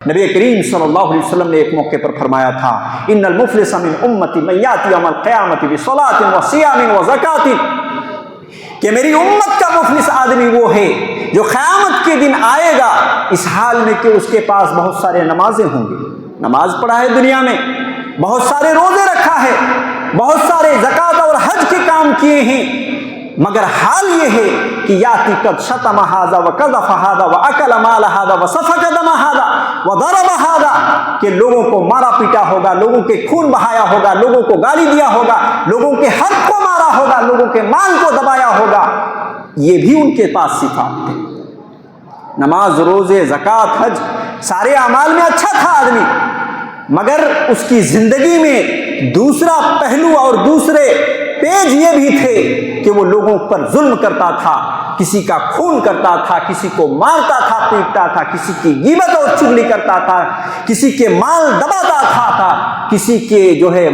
نبی کریم صلی اللہ علیہ وسلم نے ایک موقع پر فرمایا تھا، ان المفلس من امتی من یاتی یوم القیامت بصلاۃ وصیام وزکات، کہ میری امت کا مفلس آدمی وہ ہے جو قیامت کے دن آئے گا اس حال میں کہ اس کے پاس بہت سارے نمازیں ہوں گی، نماز پڑھا ہے دنیا میں، بہت سارے روزے رکھا ہے، بہت سارے زکوٰۃ اور حج کے کام کیے ہیں، مگر حال یہ ہے کہ یاتی قد شتم ھذا وقذف ھذا واکل مال ھذا وسفک دم ھذا وضرب ھذا، کہ لوگوں کو مارا پیٹا ہوگا، لوگوں کے خون بہایا ہوگا، لوگوں کو گالی دیا ہوگا، لوگوں کے حق کو مارا ہوگا، لوگوں کے مال کو دبایا ہوگا۔ یہ بھی ان کے پاس صفات تھے، نماز، روزے، زکوٰۃ، حج، سارے اعمال میں اچھا تھا آدمی، مگر اس کی زندگی میں دوسرا پہلو اور دوسرے پیج یہ بھی تھے کہ وہ لوگوں پر ظلم کرتا تھا، کسی کا خون کرتا تھا، کسی کو مارتا تھا، پیٹتا تھا، کسی کی غیبت اور چغلی کرتا تھا، کسی کے مال دباتا تھا، کسی کے جو ہے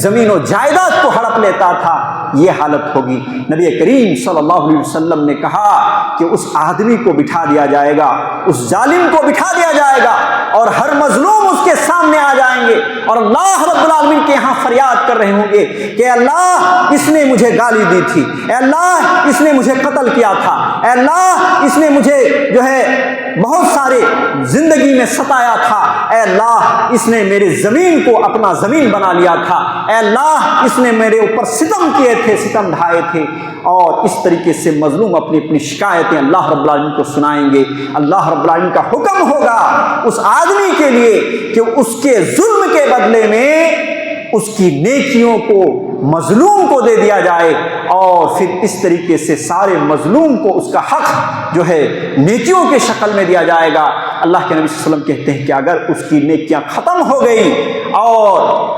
زمین و جائیداد کو ہڑپ لیتا تھا۔ یہ حالت ہوگی۔ نبی کریم صلی اللہ علیہ وسلم نے کہا کہ اس آدمی کو بٹھا دیا جائے گا، اس ظالم کو بٹھا دیا جائے گا، اور ہر مظلوم اس کے سامنے آ جائیں گے اور اللہ رب العالمین کے ہاں فریاد کر رہے ہوں گے کہ اللہ اس نے مجھے گالی دی تھی، اے اللہ اس نے مجھے قتل کیا تھا، اے اللہ اس نے مجھے جو ہے بہت سارے زندگی میں ستایا تھا، اے اللہ اس نے میرے زمین کو اپنا زمین بنا لیا تھا، اے اللہ اس نے میرے اوپر ستم کیے تھے، ستم ڈھائے تھے۔ اور اس طریقے سے مظلوم اپنی اپنی شکایتیں اللہ رب العالمین کو سنائیں گے۔ اللہ رب العالمین کا حکم ہوگا اس آدمی کے لیے کہ اس کے ظلم کے بدلے میں اس کی نیکیوں کو مظلوم کو دے دیا جائے، اور پھر اس طریقے سے سارے مظلوم کو اس کا حق جو ہے نیکیوں کے شکل میں دیا جائے گا۔ اللہ کے نبی صلی اللہ علیہ وسلم کہتے ہیں کہ اگر اس کی نیکیاں ختم ہو گئی اور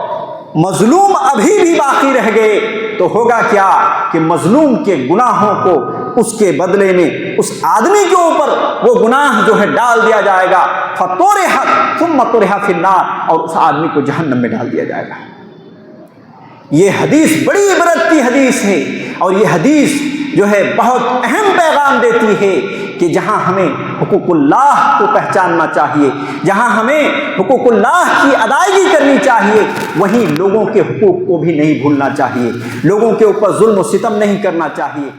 مظلوم ابھی بھی باقی رہ گئے تو ہوگا کیا کہ مظلوم کے گناہوں کو اس کے بدلے میں اس آدمی کے اوپر وہ گناہ جو ہے ڈال دیا جائے گا، فطرحت ثم طرح فی النار، اور اس آدمی کو جہنم میں ڈال دیا جائے گا۔ یہ حدیث بڑی عبرت کی حدیث ہے، اور یہ حدیث جو ہے بہت اہم پیغام دیتی ہے کہ جہاں ہمیں حقوق اللہ کو پہچاننا چاہیے، جہاں ہمیں حقوق اللہ کی ادائیگی کرنی چاہیے، وہیں لوگوں کے حقوق کو بھی نہیں بھولنا چاہیے، لوگوں کے اوپر ظلم و ستم نہیں کرنا چاہیے۔